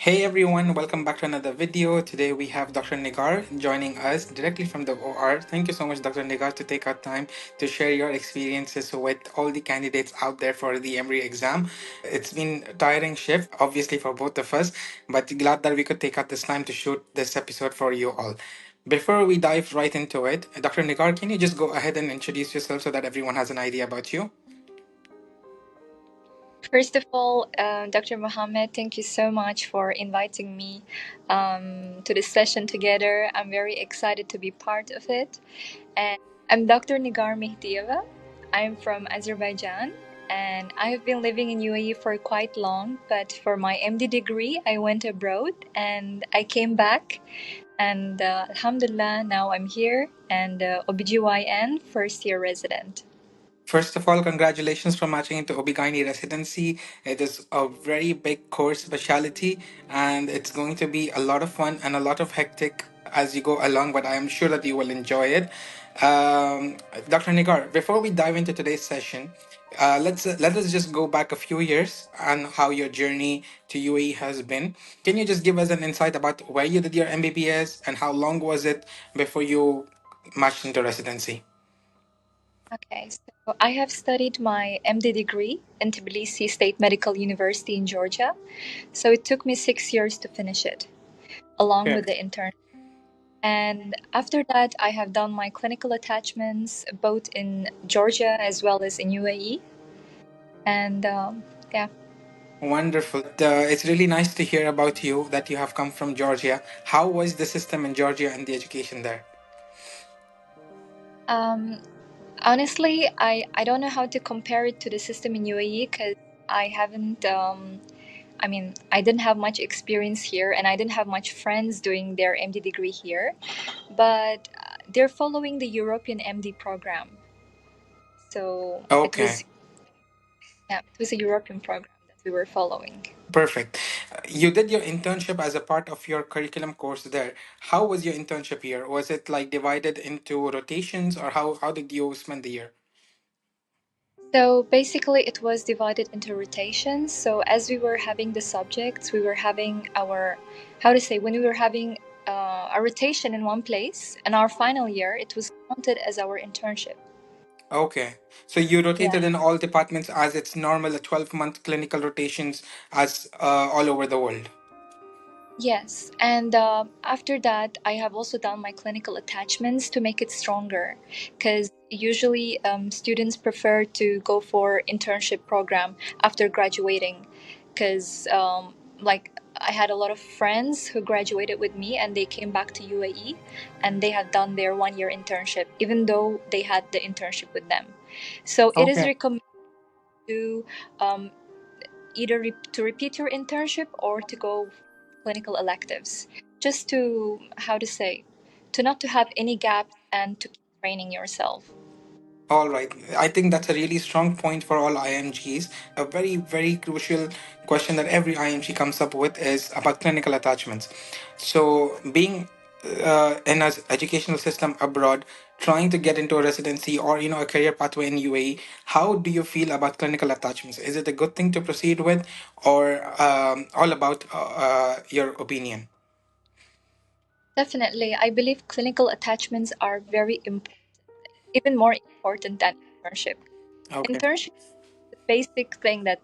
Hey everyone, welcome back to another video. Today we have Dr. Nigar joining us directly from the OR. Thank you so much, Dr. Nigar, to take our time to share your experiences with all the candidates out there for the EMRI exam. It's been a tiring shift, obviously, for both of us, but glad that we could take out this time to shoot this episode for you all. Before we dive right into it, Dr. Nigar, can you just go ahead and introduce yourself so that everyone has an idea about you? First of all, Dr. Mohammed, thank you so much for inviting me to this session together. I'm very excited to be part of it. And I'm Dr. Nigar Mehdieva. I'm from Azerbaijan and I have been living in UAE for quite long. But for my MD degree, I went abroad and I came back. And Alhamdulillah, now I'm here and OBGYN first year resident. First of all, congratulations for matching into OB/GYN residency. It is a very big core specialty, and it's going to be a lot of fun and a lot of hectic as you go along, but I am sure that you will enjoy it. Dr. Nigar, before we dive into today's session, let us just go back a few years and how your journey to UAE has been. Can you just give us an insight about where you did your MBBS and how long was it before you matched into residency? Okay, so I have studied my MD degree in Tbilisi State Medical University in Georgia. So it took me 6 years to finish it, along with the intern. And after that, I have done my clinical attachments both in Georgia as well as in UAE. And yeah. Wonderful. It's really nice to hear about you that you have come from Georgia. How was the system in Georgia and the education there? Um, Honestly, I don't know how to compare it to the system in UAE because I haven't. I didn't have much experience here, and I didn't have much friends doing their MD degree here. But they're following the European MD program, so Okay, it was a European program that we were following. perfect. You did your internship as a part of your curriculum course there. How was your internship here? Was it like divided into rotations, or how did you spend the year? So basically, it was divided into rotations. So as we were having the subjects, we were having our, how to say, when we were having a rotation in one place, in our final year, it was counted as our internship. Okay, so you Yeah. rotated in all departments as it's normal, a 12-month clinical rotations as all over the world. Yes, and after that, I have also done my clinical attachments to make it stronger, because usually students prefer to go for internship program after graduating, because like I had a lot of friends who graduated with me and they came back to UAE, and they have done their 1 year internship, even though they had the internship with them. So it is Okay. recommended to um, either to repeat your internship or to go clinical electives, just to, how to say, to not to have any gaps and to keep training yourself. All right. I think that's a really strong point for all IMGs. A very, very crucial question that every IMG comes up with is about clinical attachments. So, being in an educational system abroad, trying to get into a residency or a career pathway in UAE, how do you feel about clinical attachments? Is it a good thing to proceed with, or all about your opinion? Definitely, I believe clinical attachments are very important, even more important than internship. Okay. Internship is the basic thing that,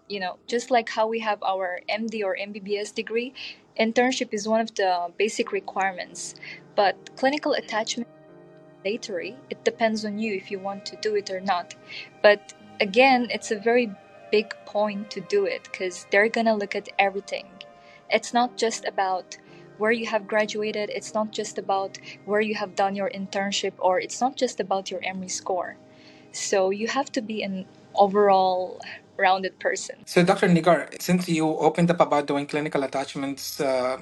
just like how we have our MD or MBBS degree, internship is one of the basic requirements. But clinical attachment mandatory. It depends on you if you want to do it or not. But again, it's a very big point to do it because they're gonna look at everything. It's not just about where you have graduated, it's not just about where you have done your internship, or it's not just about your EMRI score. So you have to be an overall rounded person. So, Dr. Nigar, since you opened up about doing clinical attachments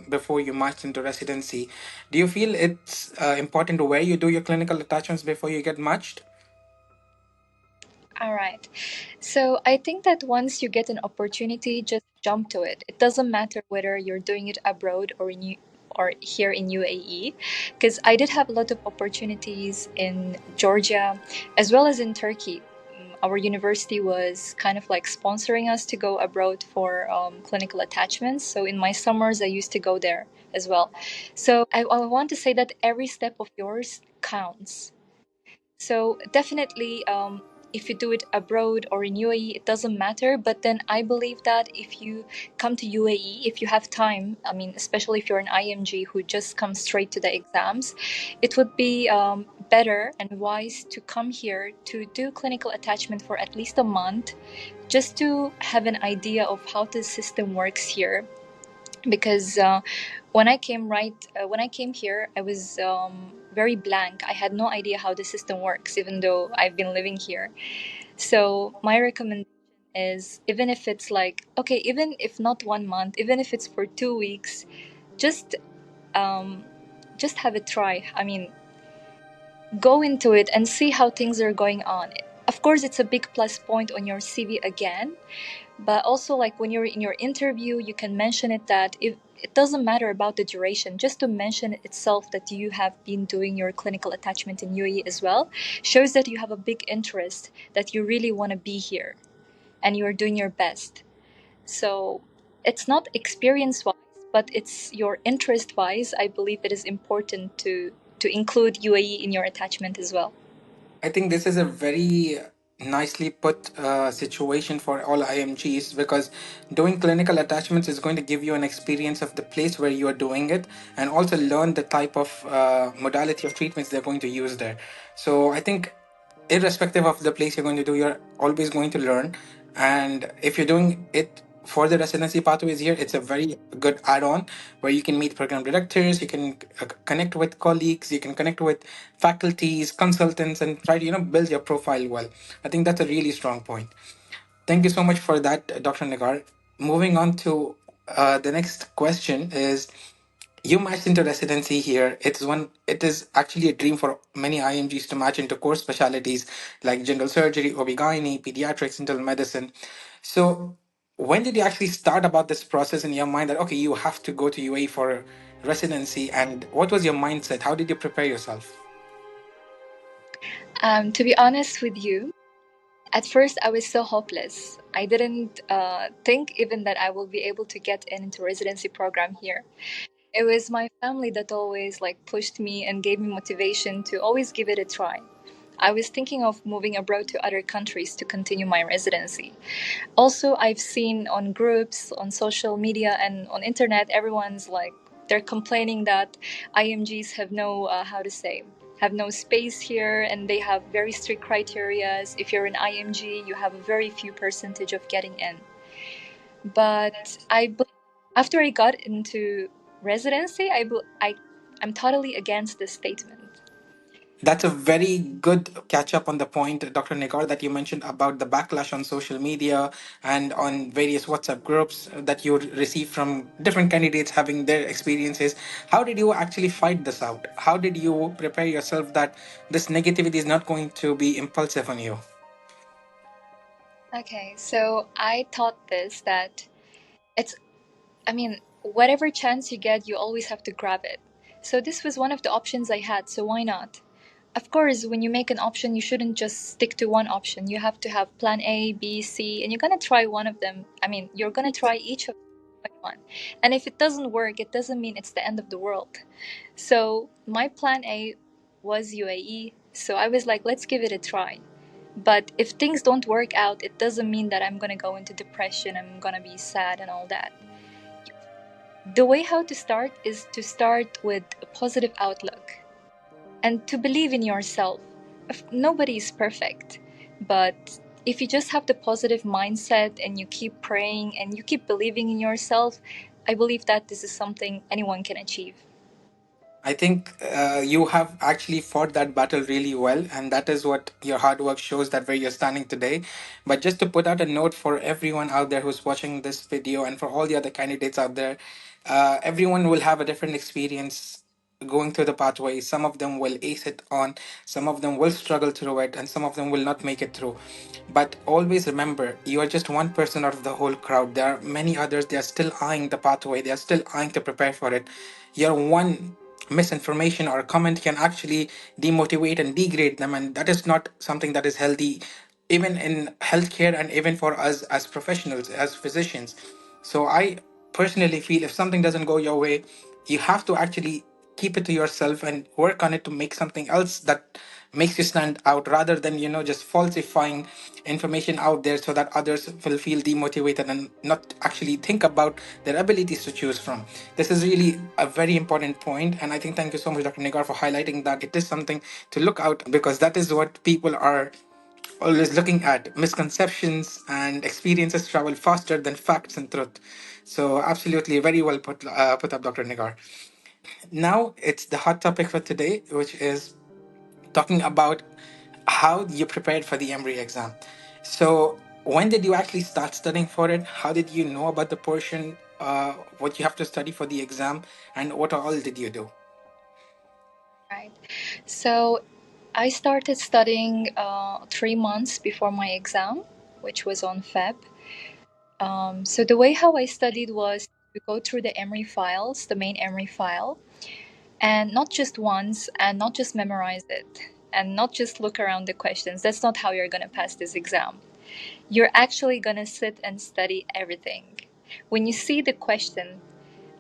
before you marched into residency, do you feel it's important where you do your clinical attachments before you get matched? All right. So I think that once you get an opportunity, just jump to it. It doesn't matter whether you're doing it abroad or or here in UAE, because I did have a lot of opportunities in Georgia as well as in Turkey. our university was kind of like sponsoring us to go abroad for clinical attachments. So in my summers, I used to go there as well. So I want to say that every step of yours counts. So definitely, if you do it abroad or in UAE, it doesn't matter. But then I believe that if you come to UAE, if you have time, I mean, especially if you're an IMG who just comes straight to the exams, it would be better and wise to come here to do clinical attachment for at least a month, just to have an idea of how the system works here. Because when I came here, I was very blank. I had no idea how the system works, even though I've been living here. So my recommendation is, even if it's like, okay, even if not 1 month, even if it's for 2 weeks, just um, just have a try. I mean, go into it and see how things are going on. Of course, it's a big plus point on your CV again, but also like when you're in your interview, you can mention it that if it doesn't matter about the duration, just to mention itself that you have been doing your clinical attachment in UAE as well, shows that you have a big interest, that you really want to be here and you're doing your best. So it's not experience wise, but it's your interest wise. I believe it is important to include UAE in your attachment as well. I think this is a very nicely put situation for all IMGs, because doing clinical attachments is going to give you an experience of the place where you are doing it, and also learn the type of modality of treatments they're going to use there. So I think, irrespective of the place you're going to do, you're always going to learn. And if you're doing it for the residency pathways here, it's a very good add-on where you can meet program directors, you can connect with colleagues, you can connect with faculties, consultants, and try to build your profile well. I think that's a really strong point. Thank you so much for that, Dr. Nagar. Moving on to the next question is, you matched into residency here. It is actually a dream for many IMGs to match into core specialties like general surgery, OB/GYN, pediatrics, internal medicine. So when did you actually start about this process in your mind that, okay, you have to go to UAE for residency, and what was your mindset? How did you prepare yourself? To be honest with you, at first I was so hopeless. I didn't think even that I will be able to get into residency program here. It was my family that always like pushed me and gave me motivation to always give it a try. I was thinking of moving abroad to other countries to continue my residency. Also, I've seen on groups, on social media, and on internet, everyone's like, they're complaining that IMGs have no, how to say, have no space here, and they have very strict criterias. If you're an IMG, you have a very few percentage of getting in. But after I got into residency, I'm totally against this statement. That's a very good catch up on the point, Dr. Nigar, that you mentioned about the backlash on social media and on various WhatsApp groups that you receive from different candidates having their experiences. How did you actually fight this out? How did you prepare yourself that this negativity is not going to be impulsive on you? Okay, so I thought this that it's, I mean, whatever chance you get, you always have to grab it. So this was one of the options I had, so why not? Of course, when you make an option, you shouldn't just stick to one option. You have to have plan A, B, C, and you're gonna try one of them. I mean, you're gonna try each of one. And if it doesn't work, it doesn't mean it's the end of the world. So my plan A was UAE. So I was like, let's give it a try. But if things don't work out, it doesn't mean that I'm gonna go into depression, I'm gonna be sad and all that. The way how to start is to start with a positive outlook and to believe in yourself. Nobody is perfect, but if you just have the positive mindset and you keep praying and you keep believing in yourself, I believe that this is something anyone can achieve. I think you have actually fought that battle really well, and that is what your hard work shows, that where you're standing today. But just to put out a note for everyone out there who's watching this video, and for all the other candidates out there, everyone will have a different experience going through the pathway. Some of them will ace it on, some of them will struggle through it, and some of them will not make it through. But always remember, you are just one person out of the whole crowd. There are many others, they are still eyeing the pathway, they are still eyeing to prepare for it. You're one misinformation or comment can actually demotivate and degrade them, and that is not something that is healthy even in healthcare and even for us as professionals, as physicians. So I personally feel if something doesn't go your way, you have to actually keep it to yourself and work on it to make something else that makes you stand out, rather than just falsifying information out there so that others will feel demotivated and not actually think about their abilities to choose from. This is really a very important point, and I think thank you so much, Dr. Nigar, for highlighting that it is something to look out, because that is what people are always looking at. Misconceptions and experiences travel faster than facts and truth. So absolutely, very well put up, Dr. Nigar. Now it's the hot topic for today, which is talking about how you prepared for the Emory exam. So when did you actually start studying for it? How did you know about the portion, what you have to study for the exam, and what all did you do? Right. So I started studying 3 months before my exam, which was on Feb. So the way how I studied was to go through the Emory files, the main Emory file, and not just once, and not just memorize it, and not just look around the questions. That's not how you're gonna pass this exam. You're actually gonna sit and study everything. When you see the question,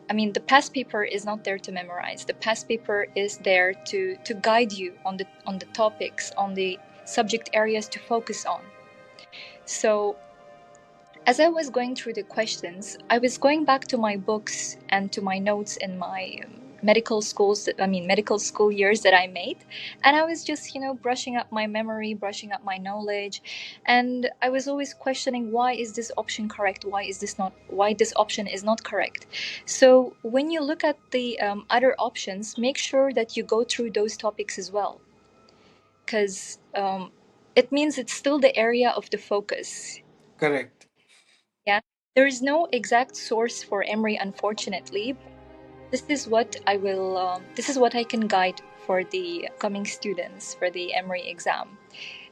I mean, the past paper is not there to memorize. The past paper is there to guide you on the topics, on the subject areas to focus on. So as I was going through the questions, I was going back to my books and to my notes in my medical schools, I mean, medical school years that I made. And I was just, brushing up my memory, brushing up my knowledge. And I was always questioning, why is this option correct? Why this option is not correct? So when you look at the other options, make sure that you go through those topics as well. Because it means it's still the area of the focus. Correct. Yeah, there is no exact source for Emory, unfortunately. This is what I will. This is what I can guide for the coming students for the Emory exam.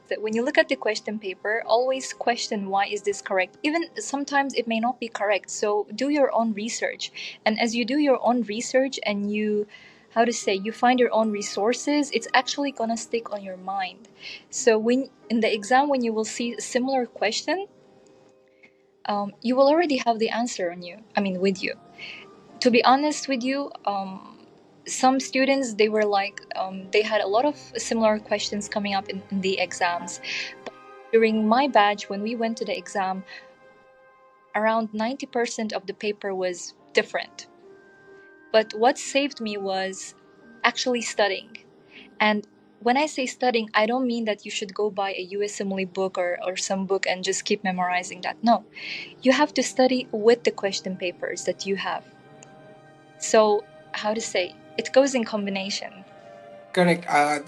That when you look at the question paper, always question why is this correct. Even sometimes it may not be correct. So do your own research, and as you do your own research and you, how to say, you find your own resources, it's actually gonna stick on your mind. So when in the exam, when you will see a similar question, you will already have the answer on you. I mean, with you. To be honest with you, some students they were like they had a lot of similar questions coming up in the exams. But during my batch, when we went to the exam, around 90% of the paper was different. But what saved me was actually studying. And when I say studying, I don't mean that you should go buy a USMLE book or some book and just keep memorizing that. No, you have to study with the question papers that you have. So, how to say, it goes in combination. Correct.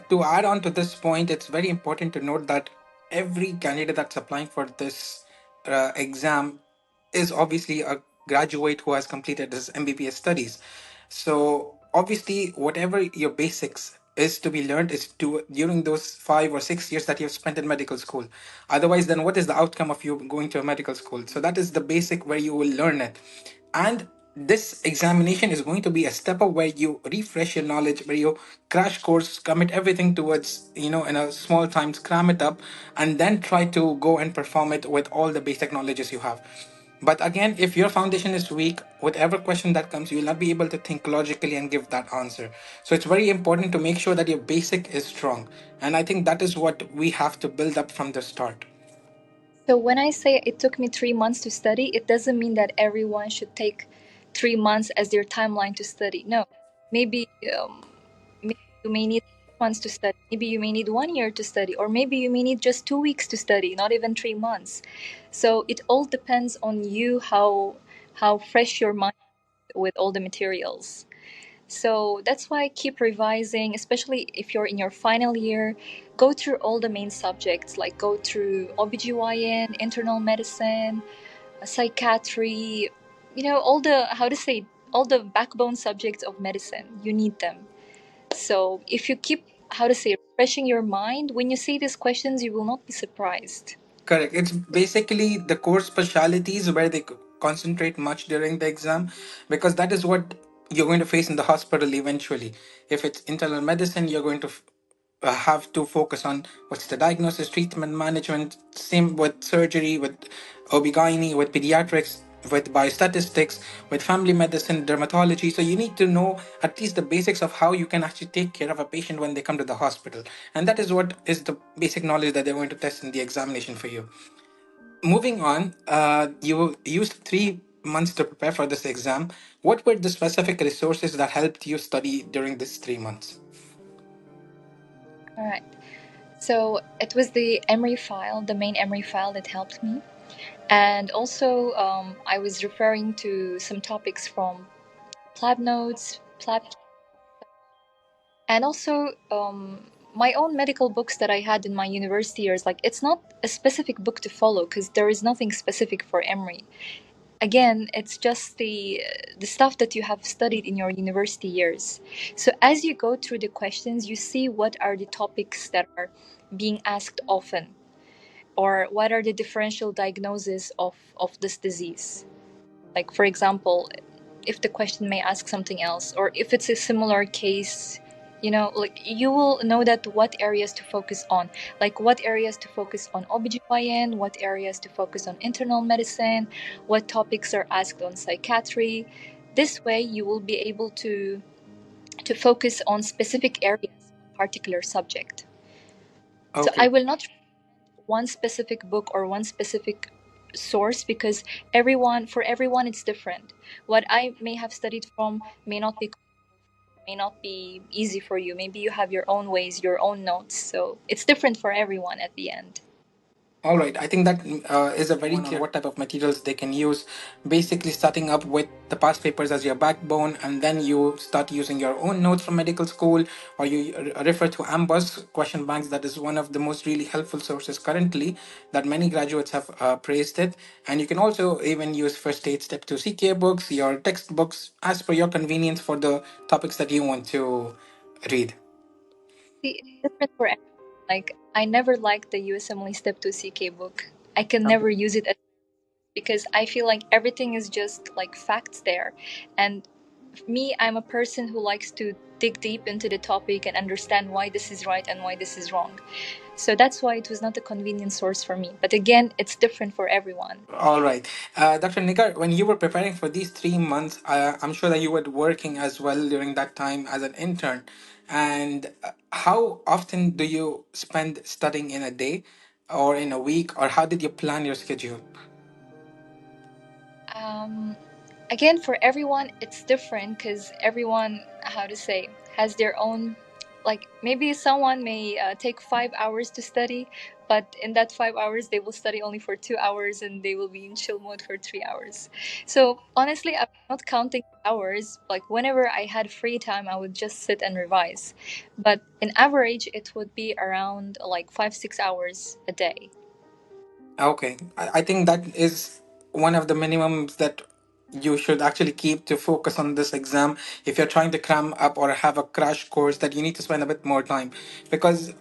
To add on to this point, it's very important to note that every candidate that's applying for this exam is obviously a graduate who has completed his MBBS studies. So obviously, whatever your basics is to be learned is to during those 5 or 6 years that you've spent in medical school. Otherwise, then what is the outcome of you going to a medical school? So that is the basic where you will learn it. And this examination is going to be a step up where you refresh your knowledge, where you crash course, commit everything towards, in a small time, cram it up, and then try to go and perform it with all the basic knowledges you have. But again, if your foundation is weak, whatever question that comes, you will not be able to think logically and give that answer. So it's very important to make sure that your basic is strong. And I think that is what we have to build up from the start. So, when I say it took me 3 months to study, it doesn't mean that everyone should take 3 months as their timeline to study. No, maybe, maybe you may need 6 months to study, maybe you may need 1 year to study, or maybe you may need just 2 weeks to study, not even 3 months. So, it all depends on you how fresh your mind is with all the materials. So that's why I keep revising, especially if you're in your final year. Go through all the main subjects, like go through OBGYN, internal medicine, psychiatry, all the, how to say, all the backbone subjects of medicine. You need them. So if you keep, how to say, refreshing your mind, when you see these questions, you will not be surprised. Correct. It's basically the core specialities where they concentrate much during the exam, because that is what you're going to face in the hospital eventually. If it's internal medicine, you're going to have to focus on what's the diagnosis, treatment, management. Same with surgery, with OB/GYN, with pediatrics, with biostatistics, with family medicine, dermatology. So you need to know at least the basics of how you can actually take care of a patient when they come to the hospital. And that is what is the basic knowledge that they're going to test in the examination for you. Moving on, you used 3 months to prepare for this exam. What were the specific resources that helped you study during these 3 months? All right. So it was the Emory file, the main Emory file that helped me. And also, I was referring to some topics from Plab Notes, Plab, and also my own medical books that I had in my university years. Like, it's not a specific book to follow because there is nothing specific for Emory. Again, it's just the stuff that you have studied in your university years. So as you go through the questions, you see what are the topics that are being asked often, or what are the differential diagnoses of this disease. Like, for example, if the question may ask something else, or if it's a similar case, like, you will know that what areas to focus on, like what areas to focus on OBGYN, what areas to focus on internal medicine, what topics are asked on psychiatry. This way you will be able to focus on specific areas, particular subject. So I Okay. will not one specific book or one specific source, because for everyone it's different. What I may have studied from may not be easy for you. Maybe you have your own ways, your own notes, so it's different for everyone at the end. All right. I think that is a very clear what type of materials they can use. Basically, starting up with the past papers as your backbone, and then you start using your own notes from medical school, or you refer to AMBUS question banks. That is one of the most really helpful sources currently that many graduates have praised it. And you can also even use First Aid Step 2 CK books, your textbooks, as per your convenience for the topics that you want to read. See, it's different for everyone. Like, I never liked the USMLE Step 2 CK book. I can Okay. never use it because I feel like everything is just like facts there. And me, I'm a person who likes to dig deep into the topic and understand why this is right and why this is wrong. So that's why it was not a convenient source for me. But again, it's different for everyone. All right. Dr. Nigar, when you were preparing for these 3 months, I'm sure that you were working as well during that time as an intern. And how often do you spend studying in a day or in a week, or how did you plan your schedule? Um, Again, for everyone, it's different because everyone, how to say, has their own. Like, maybe someone may take 5 hours to study, but in that 5 hours, they will study only for 2 hours and they will be in chill mode for 3 hours. So, honestly, I'm not counting hours. Like, whenever I had free time, I would just sit and revise. But in average, it would be around like 5, 6 hours a day. Okay, I think that is one of the minimums that you should actually keep to focus on this exam. If you're trying to cram up or have a crash course, that you need to spend a bit more time, because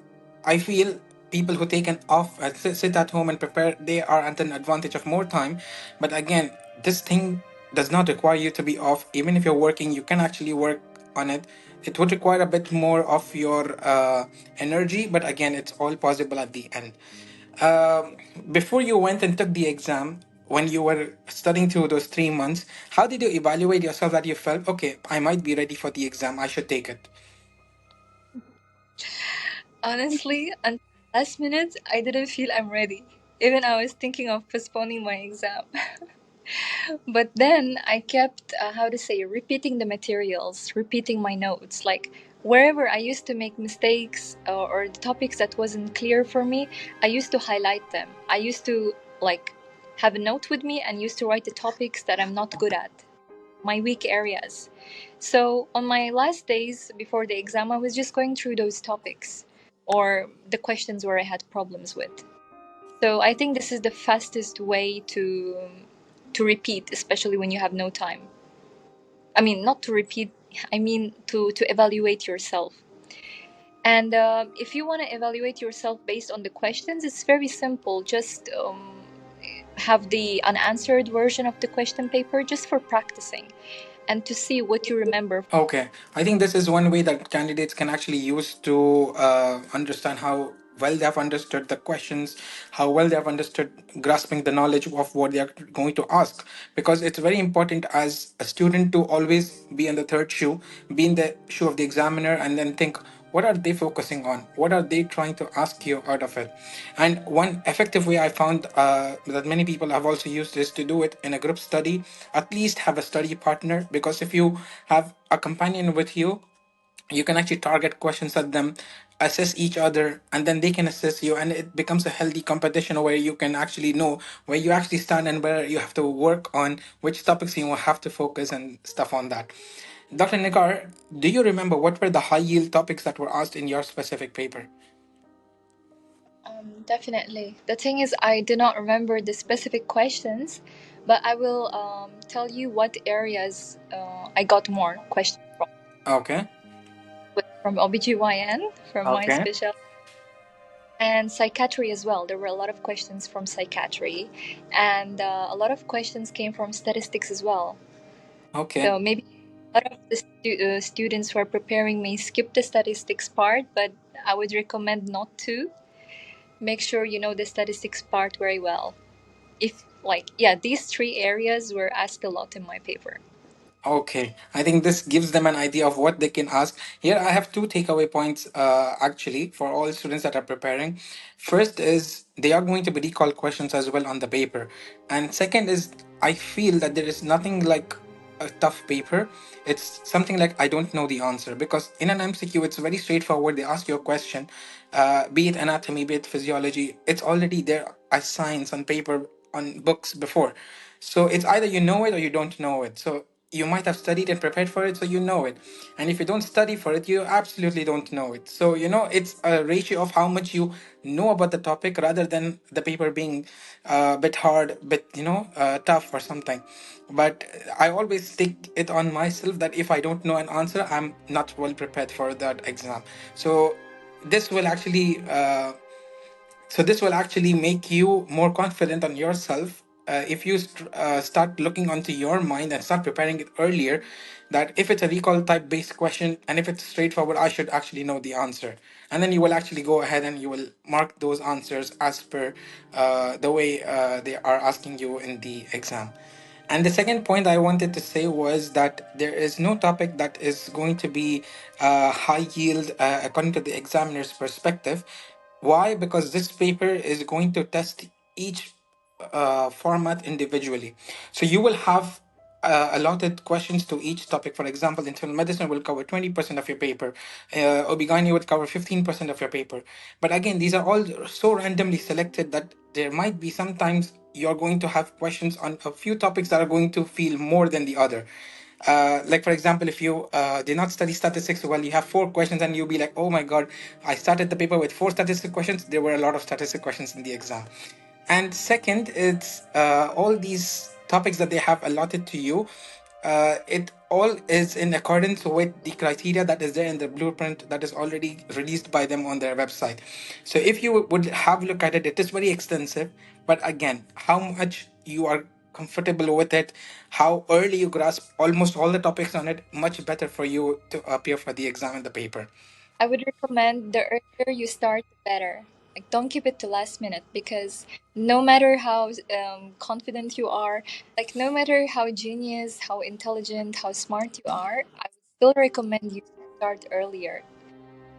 I feel people who take an off sit at home and prepare, they are at an advantage of more time. But again, this thing does not require you to be off. Even if you're working, you can actually work on it. It would require a bit more of your energy, but again, it's all possible at the end. um, Before you went and took the exam, when you were studying through those 3 months, how did you evaluate yourself that you felt, okay, I might be ready for the exam, I should take it? Honestly, until last minute, I didn't feel I'm ready. Even I was thinking of postponing my exam. But then I kept, how to say, repeating the materials, repeating my notes. Like, wherever I used to make mistakes, or the topics that wasn't clear for me, I used to highlight them. I used to, like, have a note with me and used to write the topics that I'm not good at, my weak areas. So on my last days before the exam, I was just going through those topics or the questions where I had problems with. So I think this is the fastest way to repeat, especially when you have no time. I mean, not to repeat. I mean to evaluate yourself. And if you want to evaluate yourself based on the questions, it's very simple. Just have the unanswered version of the question paper just for practicing. and to see what you remember. Okay, I think this is one way that candidates can actually use to understand how well they have understood the questions, how well they have understood grasping the knowledge of what they are going to ask. Because it's very important as a student to always be in the third shoe, be in the shoe of the examiner, and then think, what are they focusing on? What are they trying to ask you out of it? And one effective way I found that many people have also used is to do it in a group study. At least have a study partner, because if you have a companion with you, you can actually target questions at them, assess each other, and then they can assess you, and it becomes a healthy competition where you can actually know where you actually stand and where you have to work on, which topics you have to focus and stuff on that. Dr. Nikar, do you remember what were the high yield topics that were asked in your specific paper? Definitely. The thing is, I do not remember the specific questions, but I will tell you what areas I got more questions from. Okay. From OBGYN, from my Okay. special, and psychiatry as well. There were a lot of questions from psychiatry, and a lot of questions came from statistics as well. Okay. So maybe a lot of the students who are preparing may skip the statistics part, but I would recommend not to. Make sure you know the statistics part very well. If like yeah, these three areas were asked a lot in my paper. Okay, I think this gives them an idea of what they can ask. Here, I have two takeaway points actually for all students that are preparing. First is they are going to be recall questions as well on the paper. And second is, I feel that there is nothing like a tough paper. It's something like I don't know the answer, because in an MCQ, it's very straightforward. They ask you a question, be it anatomy, be it physiology, it's already there as science on paper, on books before. So it's either you know it or you don't know it. So you might have studied and prepared for it, so you know it. And if you don't study for it, you absolutely don't know it. So, it's a ratio of how much you know about the topic rather than the paper being a bit hard, bit, tough or something. But I always take it on myself that if I don't know an answer, I'm not well prepared for that exam. So this will actually this will actually make you more confident on yourself if you start looking onto your mind and start preparing it earlier. That if it's a recall type based question and if it's straightforward, I should actually know the answer. And then you will actually go ahead and you will mark those answers as per the way they are asking you in the exam. And the second point I wanted to say was that there is no topic that is going to be high yield according to the examiner's perspective. Why? Because this paper is going to test each format individually. So you will have allotted questions to each topic. For example, internal medicine will cover 20% of your paper. OB/GYN would cover 15% of your paper. But again, these are all so randomly selected that there might be sometimes you're going to have questions on a few topics that are going to feel more than the other. Like for example, if you did not study statistics well, you have four questions and you'll be like, oh my god, I started the paper with four statistic questions. There were a lot of statistic questions in the exam. And second, it's all these topics that they have allotted to you. It all is in accordance with the criteria that is there in the blueprint that is already released by them on their website. So if you would have a look at it, it is very extensive. But again, how much you are comfortable with it, how early you grasp almost all the topics on it, much better for you to appear for the exam and the paper. I would recommend the earlier you start, the better. Like, don't keep it to last minute because no matter how confident you are, like, no matter how genius, how intelligent, how smart you are, I would still recommend you to start earlier.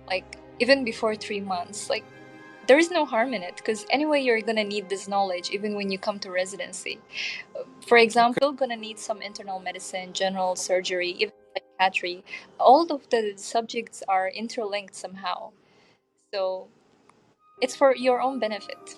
Like, even before 3 months. Like, there is no harm in it because anyway, you're gonna need this knowledge even when you come to residency. For example, gonna need some internal medicine, general surgery, even psychiatry. All of the subjects are interlinked somehow. So it's for your own benefit.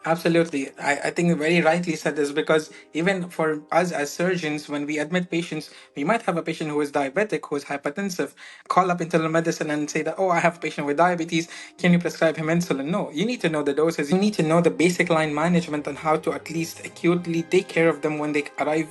Absolutely. I think you very rightly said this, because even for us as surgeons, when we admit patients, we might have a patient who is diabetic, who is hypertensive, call up internal medicine and say that, oh, I have a patient with diabetes. Can you prescribe him insulin? No, you need to know the doses. You need to know the basic line management on how to at least acutely take care of them when they arrive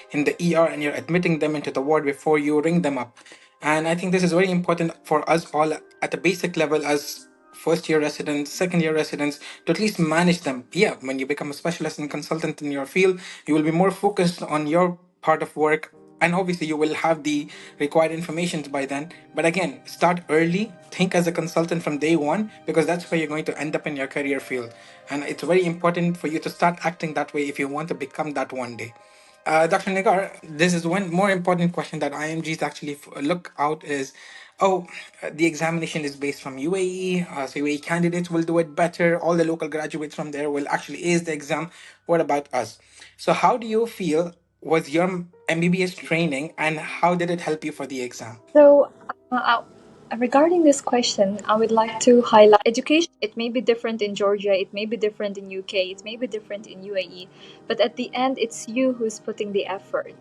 in the ER and you're admitting them into the ward before you ring them up. And I think this is very important for us all at a basic level as first year residents, second year residents, to at least manage them. Yeah, when you become a specialist and consultant in your field, you will be more focused on your part of work and obviously you will have the required information by then. But again, start early, think as a consultant from day one, because that's where you're going to end up in your career field. And it's very important for you to start acting that way if you want to become that one day. Dr. Nigar, this is one more important question that IMGs actually look out is, oh, the examination is based from UAE, so UAE candidates will do it better. All the local graduates from there will actually ace the exam. What about us? So how do you feel was your MBBS training, and how did it help you for the exam? So, regarding this question, I would like to highlight education. It may be different in Georgia, it may be different in UK, it may be different in UAE, but at the end, it's you who's putting the effort.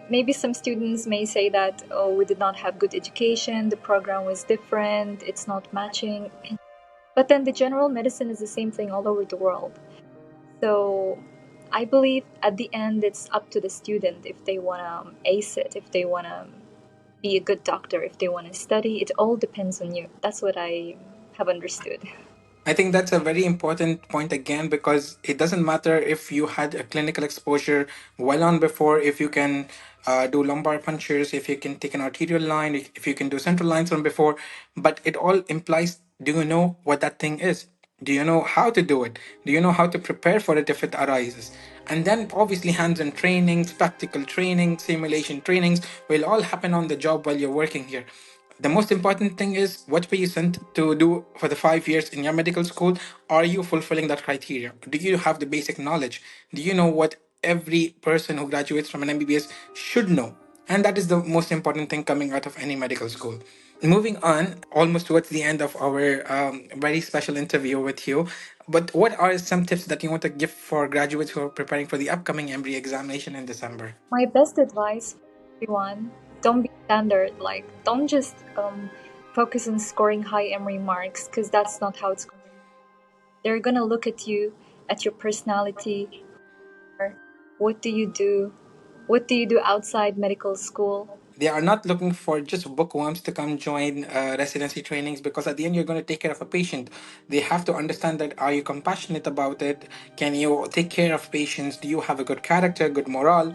Maybe some students may say that, oh, we did not have good education, the program was different, it's not matching. But then the general medicine is the same thing all over the world. So I believe at the end, it's up to the student if they want to ace it, if they want to be a good doctor, if they want to study. It all depends on you. That's what I have understood. I think that's a very important point again, because it doesn't matter if you had a clinical exposure well on before, if you can do lumbar punctures, if you can take an arterial line, if you can do central lines from before, but it all implies, do you know what that thing is? Do you know how to do it? Do you know how to prepare for it if it arises? And then obviously hands-on trainings, practical training, simulation trainings will all happen on the job while you're working here. The most important thing is, what were you sent to do for the 5 years in your medical school? Are you fulfilling that criteria? Do you have the basic knowledge? Do you know what every person who graduates from an MBBS should know? And that is the most important thing coming out of any medical school. Moving on, almost towards the end of our very special interview with you, but what are some tips that you want to give for graduates who are preparing for the upcoming MBA examination in December? My best advice for everyone, don't be standard. Like, don't just focus on scoring high Emory marks, because that's not how it's going to be. They're going to look at you, at your personality. What do you do? What do you do outside medical school? They are not looking for just bookworms to come join residency trainings, because at the end you're going to take care of a patient. They have to understand that, are you compassionate about it? Can you take care of patients? Do you have a good character, good morale,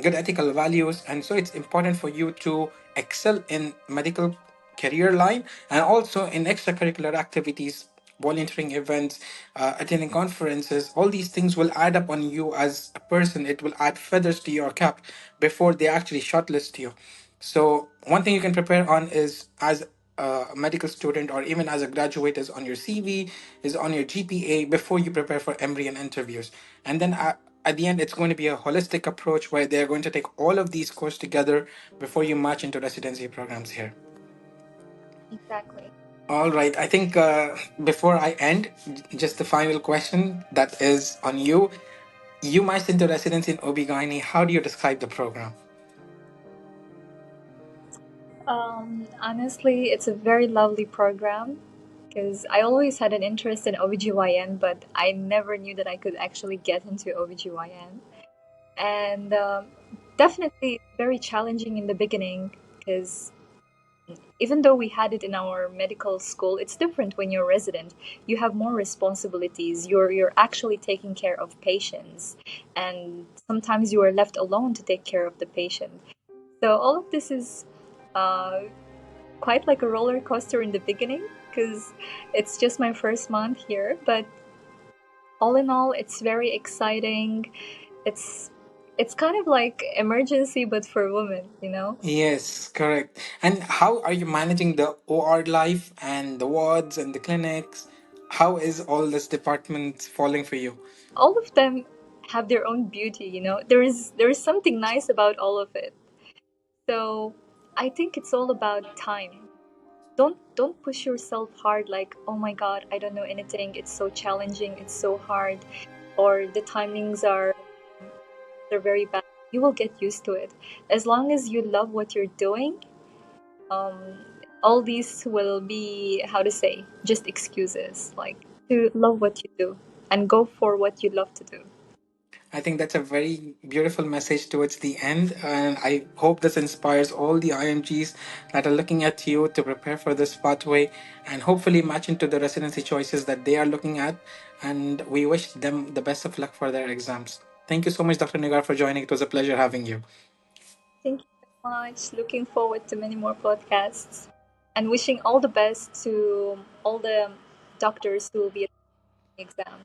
good ethical values? And so it's important for you to excel in medical career line, and also in extracurricular activities, volunteering events, attending conferences. All these things will add up on you as a person. It will add feathers to your cap before they actually shortlist you. So one thing you can prepare on is, as a medical student or even as a graduate, is on your CV, is on your GPA before you prepare for Emory and interviews. And then at the end, it's going to be a holistic approach where they're going to take all of these courses together before you march into residency programs here. Exactly. All right. I think before I end, just the final question that is on you. You marched into residency in OB/GYN. How do you describe the program? Honestly, it's a very lovely program because I always had an interest in OBGYN, but I never knew that I could actually get into OBGYN. And definitely very challenging in the beginning because even though we had it in our medical school, it's different when you're a resident. You have more responsibilities. You're actually taking care of patients, and sometimes you are left alone to take care of the patient. So all of this is uh, quite like a roller coaster in the beginning because it's just my first month here. But all in all, it's very exciting. It's it's kind of like emergency, but for women, you know. Yes, correct. And how are you managing the OR life and the wards and the clinics? How is all this department falling for you? All of them have their own beauty, you know. There is something nice about all of it. So I think it's all about time. Don't push yourself hard like, oh my god, I don't know anything, it's so challenging, it's so hard, or the timings are very bad. You will get used to it. As long as you love what you're doing, um, all these will be, how to say, just excuses. Like, to love what you do and go for what you love to do. I think that's a very beautiful message towards the end. And I hope this inspires all the IMGs that are looking at you to prepare for this pathway and hopefully match into the residency choices that they are looking at. And we wish them the best of luck for their exams. Thank you so much, Dr. Nigar, for joining. It was a pleasure having you. Thank you so much. Looking forward to many more podcasts and wishing all the best to all the doctors who will be at the exam.